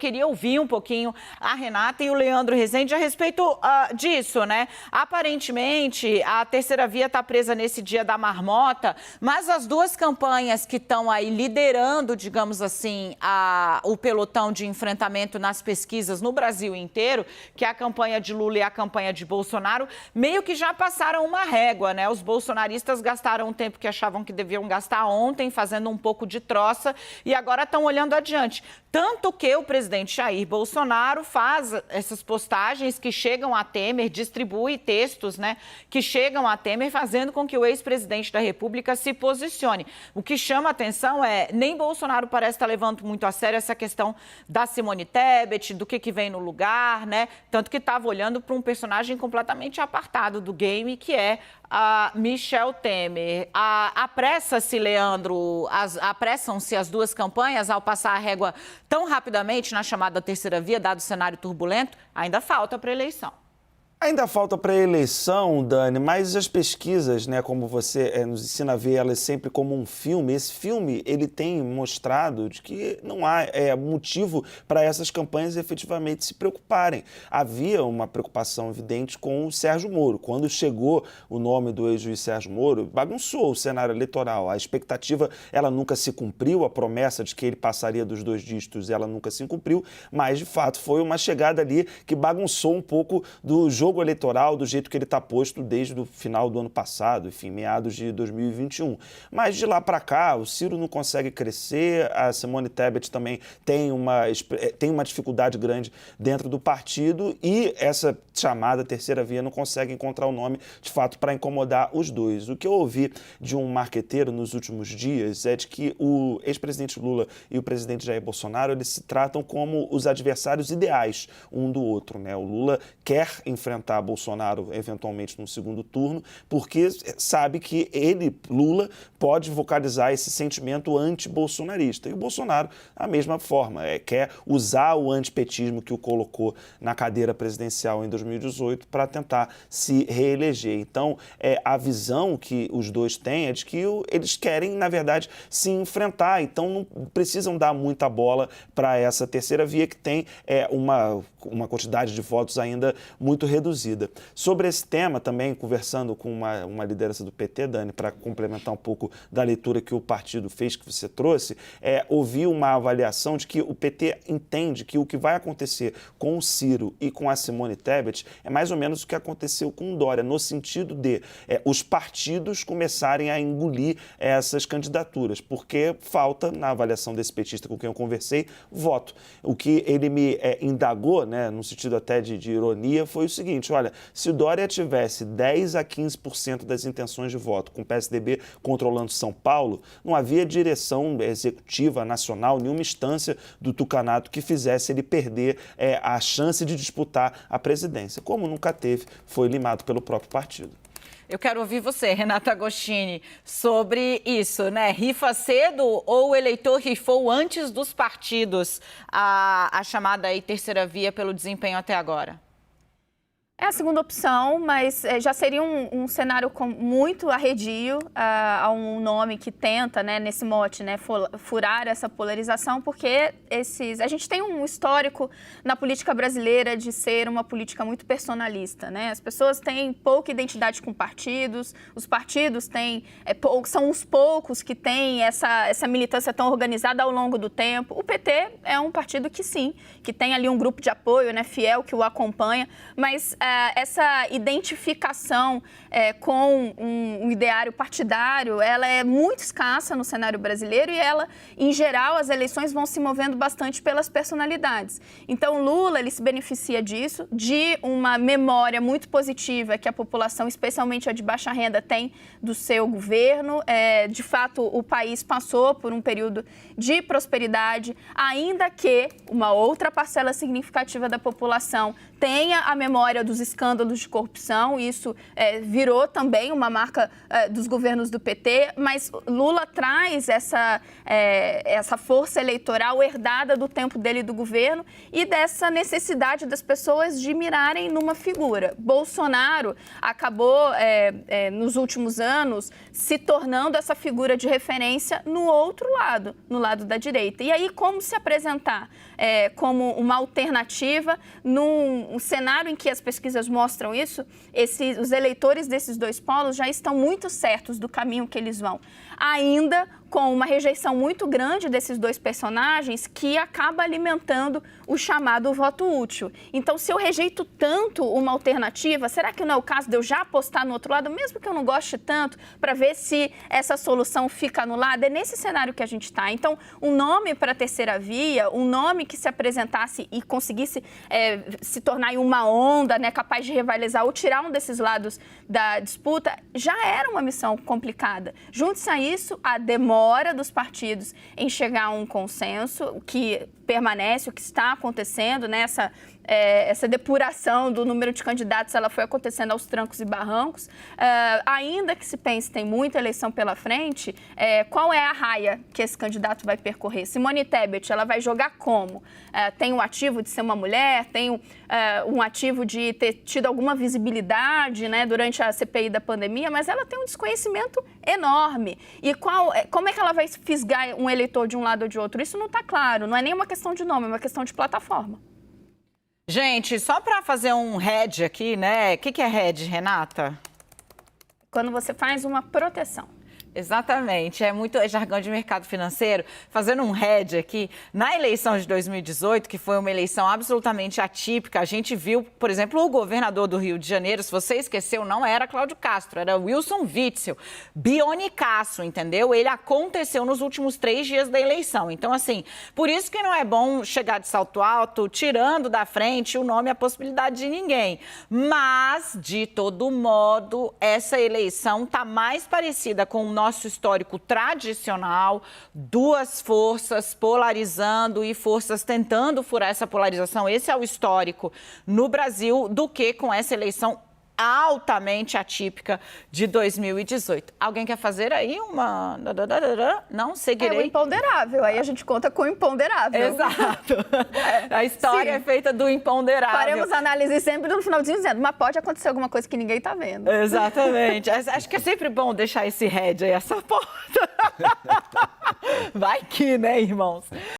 Queria ouvir um pouquinho a Renata e o Leandro Rezende a respeito disso, né? Aparentemente, a terceira via está presa nesse dia da marmota, mas as duas campanhas que estão aí liderando, digamos assim, o pelotão de enfrentamento nas pesquisas no Brasil inteiro, que é a campanha de Lula e a campanha de Bolsonaro, meio que já passaram uma régua, né? Os bolsonaristas gastaram o tempo que achavam que deviam gastar ontem, fazendo um pouco de troça, e agora estão olhando adiante. Tanto que o presidente Jair Bolsonaro faz essas postagens que chegam a Temer, distribui textos, né, que chegam a Temer, fazendo com que o ex-presidente da República se posicione. O que chama atenção nem Bolsonaro parece estar levando muito a sério essa questão da Simone Tebet, do que vem no lugar, né? Tanto que estava olhando para um personagem completamente apartado do game, que é a Michel Temer. Apressa-se, Leandro, apressam-se as duas campanhas ao passar a régua tão rapidamente na chamada terceira via, dado o cenário turbulento? Ainda falta para a eleição. Ainda falta para a eleição, Dani, mas as pesquisas, né, como você nos ensina a ver elas sempre como um filme, esse filme ele tem mostrado de que não há motivo para essas campanhas efetivamente se preocuparem. Havia uma preocupação evidente com o Sérgio Moro. Quando chegou o nome do ex-juiz Sérgio Moro, bagunçou o cenário eleitoral. A expectativa ela nunca se cumpriu, a promessa de que ele passaria dos 2 dígitos ela nunca se cumpriu, mas de fato foi uma chegada ali que bagunçou um pouco do jogo eleitoral do jeito que ele está posto desde o final do ano passado, enfim, meados de 2021. Mas de lá para cá, o Ciro não consegue crescer, a Simone Tebet também tem uma dificuldade grande dentro do partido e essa chamada terceira via não consegue encontrar o nome, de fato, para incomodar os dois. O que eu ouvi de um marqueteiro nos últimos dias é de que o ex-presidente Lula e o presidente Jair Bolsonaro, eles se tratam como os adversários ideais um do outro, né? O Lula quer enfrentar Bolsonaro eventualmente no segundo turno, porque sabe que ele, Lula, pode vocalizar esse sentimento anti-bolsonarista. E o Bolsonaro, a mesma forma, quer usar o antipetismo que o colocou na cadeira presidencial em 2018 para tentar se reeleger. Então, a visão que os dois têm é de que eles querem, na verdade, se enfrentar. Então, não precisam dar muita bola para essa terceira via que tem uma quantidade de votos ainda muito reduzida. Sobre esse tema, também conversando com uma liderança do PT, Dani, para complementar um pouco da leitura que o partido fez, que você trouxe, ouvi uma avaliação de que o PT entende que o que vai acontecer com o Ciro e com a Simone Tebet é mais ou menos o que aconteceu com o Dória, no sentido de os partidos começarem a engolir essas candidaturas, porque falta, na avaliação desse petista com quem eu conversei, voto. O que ele me indagou, né, no sentido até de ironia, foi o seguinte: olha, se o Dória tivesse 10 a 15% das intenções de voto, com o PSDB controlando São Paulo, não havia direção executiva nacional, nenhuma instância do tucanato que fizesse ele perder a chance de disputar a presidência. Como nunca teve, foi limado pelo próprio partido. Eu quero ouvir você, Renata Agostini, sobre isso, né? Rifa cedo ou o eleitor rifou antes dos partidos a chamada aí terceira via pelo desempenho até agora? É a segunda opção, mas já seria um cenário muito arredio a um nome que tenta, né, nesse mote, né, furar essa polarização, porque a gente tem um histórico na política brasileira de ser uma política muito personalista, né? As pessoas têm pouca identidade com partidos, os partidos são os poucos que têm essa militância tão organizada ao longo do tempo. O PT é um partido que sim, que tem ali um grupo de apoio, né, fiel, que o acompanha, mas essa identificação com um ideário partidário, ela é muito escassa no cenário brasileiro e ela, em geral, as eleições vão se movendo bastante pelas personalidades. Então, Lula, ele se beneficia disso, de uma memória muito positiva que a população, especialmente a de baixa renda, tem do seu governo. De fato, o país passou por um período de prosperidade, ainda que uma outra parcela significativa da população tenha a memória dos muitos escândalos de corrupção, isso virou também uma marca dos governos do PT, mas Lula traz essa força eleitoral herdada do tempo dele do governo e dessa necessidade das pessoas de mirarem numa figura. Bolsonaro acabou, nos últimos anos, se tornando essa figura de referência no outro lado, no lado da direita. E aí, como se apresentar como uma alternativa num cenário em que as pesquisas mostram isso? Os eleitores desses dois polos já estão muito certos do caminho que eles vão. Ainda com uma rejeição muito grande desses dois personagens que acaba alimentando o chamado voto útil. Então, se eu rejeito tanto uma alternativa, será que não é o caso de eu já apostar no outro lado, mesmo que eu não goste tanto, para ver se essa solução fica anulada? É nesse cenário que a gente está. Então, um nome para a terceira via, um nome que se apresentasse e conseguisse se tornar uma onda, né, capaz de rivalizar ou tirar um desses lados da disputa, já era uma missão complicada. Junte-se a isso, a demora dos partidos em chegar a um consenso, o que permanece, o que está acontecendo, né? Essa depuração do número de candidatos, ela foi acontecendo aos trancos e barrancos. Ainda que se pense tem muita eleição pela frente, qual é a raia que esse candidato vai percorrer? Simone Tebet, ela vai jogar como? Tem um ativo de ser uma mulher, tem um ativo de ter tido alguma visibilidade, né, durante a CPI da pandemia, mas ela tem um desconhecimento enorme. E como é que ela vai fisgar um eleitor de um lado ou de outro? Isso não está claro, não é nem uma questão de nome, é uma questão de plataforma. Gente, só para fazer um head aqui, né? O que é head, Renata? Quando você faz uma proteção. Exatamente, é jargão de mercado financeiro. Fazendo um head aqui, na eleição de 2018, que foi uma eleição absolutamente atípica, a gente viu, por exemplo, o governador do Rio de Janeiro, se você esqueceu, não era Cláudio Castro, era Wilson Witzel, bionicaço, entendeu? Ele aconteceu nos últimos 3 dias da eleição. Então, assim, por isso que não é bom chegar de salto alto, tirando da frente o nome e a possibilidade de ninguém. Mas, de todo modo, essa eleição está mais parecida com o nosso histórico tradicional, duas forças polarizando e forças tentando furar essa polarização. Esse é o histórico no Brasil, do que com essa eleição altamente atípica de 2018. Alguém quer fazer aí uma... Não, seguirei. É o imponderável, aí a gente conta com o imponderável. Exato. A história é feita do imponderável. Faremos análise sempre no finalzinho dizendo, mas pode acontecer alguma coisa que ninguém está vendo. Exatamente. Acho que é sempre bom deixar esse head aí, essa porta. Vai que, né, irmãos?